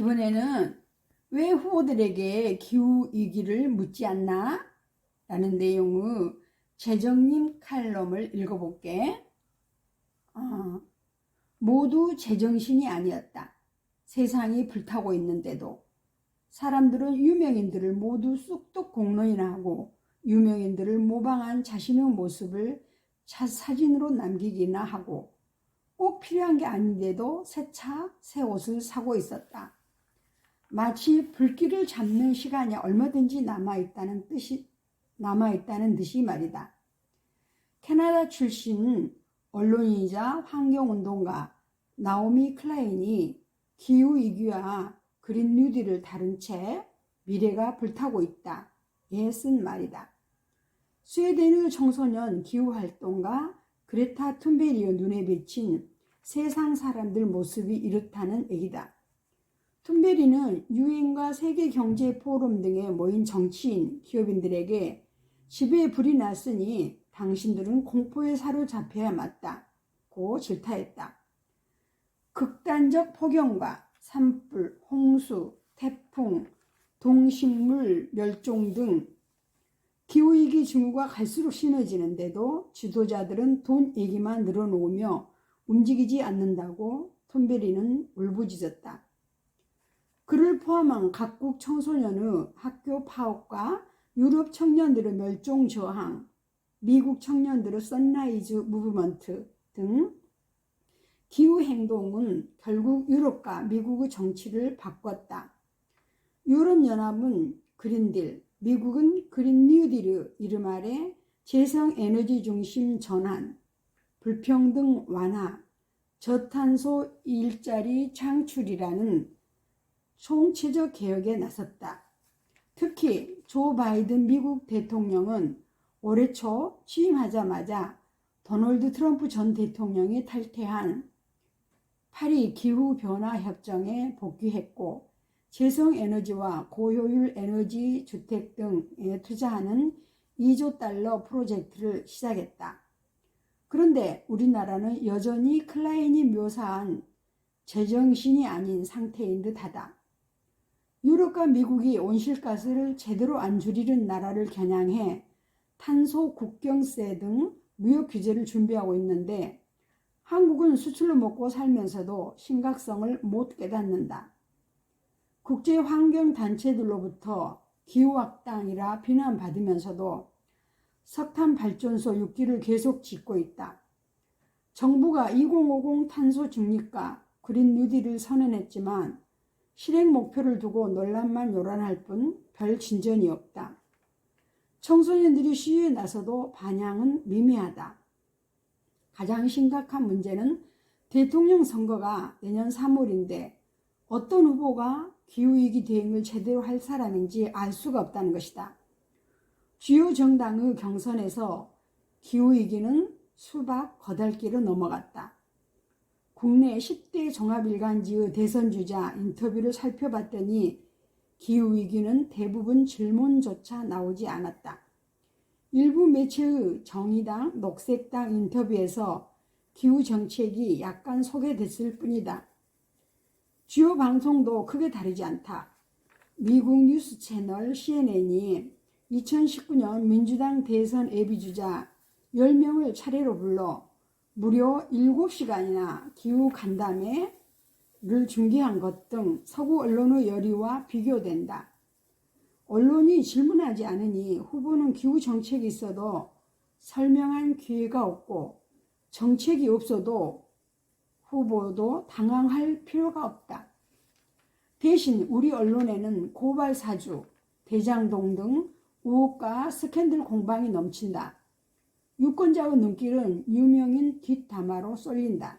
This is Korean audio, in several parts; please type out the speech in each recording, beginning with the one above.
이번에는 왜 후보들에게 기후위기를 묻지 않나? 라는 내용의 재정님 칼럼을 읽어볼게. 모두 제정신이 아니었다. 세상이 불타고 있는데도 사람들은 유명인들을 모두 쑥덕 공론이나 하고 유명인들을 모방한 자신의 모습을 사진으로 남기기나 하고 꼭 필요한 게 아닌데도 새 차, 새 옷을 사고 있었다. 마치 불길을 잡는 시간이 얼마든지 남아있다는 듯이 말이다. 캐나다 출신 언론인이자 환경운동가 나오미 클라인이 기후위기와 그린 뉴딜을 다룬 책 미래가 불타고 있다에 쓴 말이다. 스웨덴의 청소년 기후활동가 그레타 툰베리의 눈에 비친 세상 사람들 모습이 이렇다는 얘기다. 툰베리는 유엔과 세계경제포럼 등에 모인 정치인, 기업인들에게 집에 불이 났으니 당신들은 공포에 사로잡혀야 맞다고 질타했다. 극단적 폭염과 산불, 홍수, 태풍, 동식물 멸종 등 기후위기 징후가 갈수록 심해지는데도 지도자들은 돈 얘기만 늘어놓으며 움직이지 않는다고 툰베리는 울부짖었다. 그를 포함한 각국 청소년의 학교 파업과 유럽 청년들의 멸종 저항, 미국 청년들의 선라이즈 무브먼트 등 기후행동은 결국 유럽과 미국의 정치를 바꿨다. 유럽연합은 그린딜, 미국은 그린 뉴딜의 이름 아래 재생에너지 중심 전환, 불평등 완화, 저탄소 일자리 창출이라는 총체적 개혁에 나섰다. 특히 조 바이든 미국 대통령은 올해 초 취임하자마자 도널드 트럼프 전 대통령이 탈퇴한 파리 기후변화협정에 복귀했고 재생에너지와 고효율 에너지 주택 등에 투자하는 2조 달러 프로젝트를 시작했다. 그런데 우리나라는 여전히 클라인이 묘사한 제정신이 아닌 상태인 듯하다. 유럽과 미국이 온실가스를 제대로 안 줄이는 나라를 겨냥해 탄소 국경세 등 무역 규제를 준비하고 있는데 한국은 수출로 먹고 살면서도 심각성을 못 깨닫는다. 국제환경단체들로부터 기후악당이라 비난받으면서도 석탄발전소 6기를 계속 짓고 있다. 정부가 2050 탄소 중립과 그린 뉴딜을 선언했지만 실행 목표를 두고 논란만 요란할 뿐 별 진전이 없다. 청소년들이 시위에 나서도 반향은 미미하다. 가장 심각한 문제는 대통령 선거가 내년 3월인데 어떤 후보가 기후위기 대응을 제대로 할 사람인지 알 수가 없다는 것이다. 주요 정당의 경선에서 기후위기는 수박 거달기로 넘어갔다. 국내 10대 종합일간지의 대선주자 인터뷰를 살펴봤더니 기후위기는 대부분 질문조차 나오지 않았다. 일부 매체의 정의당, 녹색당 인터뷰에서 기후정책이 약간 소개됐을 뿐이다. 주요 방송도 크게 다르지 않다. 미국 뉴스 채널 CNN이 2019년 민주당 대선 예비주자 10명을 차례로 불러 무려 7시간이나 기후 간담회를 중계한 것 등 서구 언론의 열의와 비교된다. 언론이 질문하지 않으니 후보는 기후 정책이 있어도 설명한 기회가 없고 정책이 없어도 후보도 당황할 필요가 없다. 대신 우리 언론에는 고발 사주, 대장동 등 우혹과 스캔들 공방이 넘친다. 유권자의 눈길은 유명인 뒷담화로 쏠린다.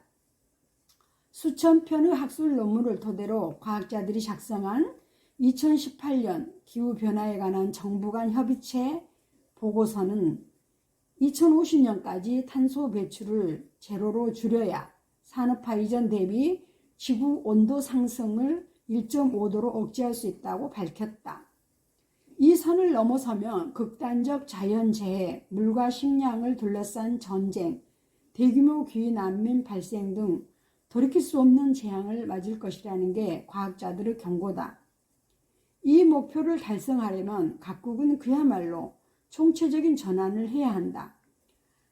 수천 편의 학술 논문을 토대로 과학자들이 작성한 2018년 기후변화에 관한 정부 간 협의체 보고서는 2050년까지 탄소 배출을 제로로 줄여야 산업화 이전 대비 지구 온도 상승을 1.5도로 억제할 수 있다고 밝혔다. 이 선을 넘어서면 극단적 자연재해, 물과 식량을 둘러싼 전쟁, 대규모 기후 난민 발생 등 돌이킬 수 없는 재앙을 맞을 것이라는 게 과학자들의 경고다. 이 목표를 달성하려면 각국은 그야말로 총체적인 전환을 해야 한다.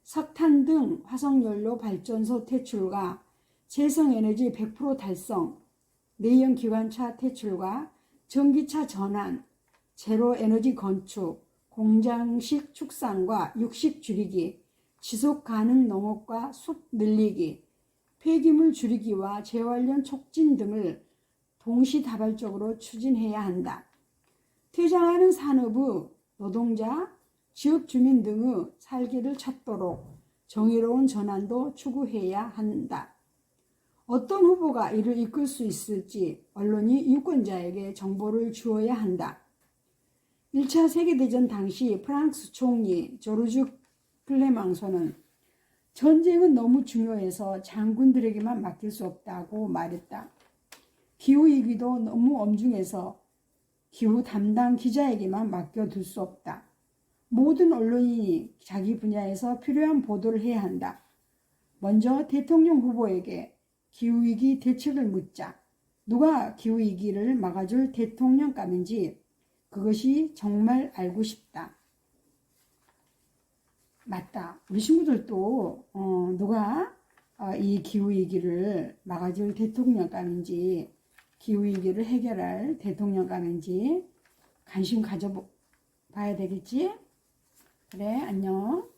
석탄 등 화석연료 발전소 퇴출과 재생에너지 100% 달성, 내연 기관차 퇴출과 전기차 전환, 제로 에너지 건축, 공장식 축산과 육식 줄이기, 지속 가능 농업과 숲 늘리기, 폐기물 줄이기와 재활용 촉진 등을 동시다발적으로 추진해야 한다. 퇴장하는 산업의 노동자, 지역 주민 등의 살기를 찾도록 정의로운 전환도 추구해야 한다. 어떤 후보가 이를 이끌 수 있을지 언론이 유권자에게 정보를 주어야 한다. 1차 세계대전 당시 프랑스 총리 조르주 클레망소는 전쟁은 너무 중요해서 장군들에게만 맡길 수 없다고 말했다. 기후위기도 너무 엄중해서 기후 담당 기자에게만 맡겨둘 수 없다. 모든 언론인이 자기 분야에서 필요한 보도를 해야 한다. 먼저 대통령 후보에게 기후위기 대책을 묻자. 누가 기후위기를 막아줄 대통령감인지 그것이 정말 알고 싶다. 맞다. 우리 친구들도 누가 이 기후위기를 막아줄 대통령감인지, 기후위기를 해결할 대통령감인지 관심 가져봐야 되겠지? 그래, 안녕.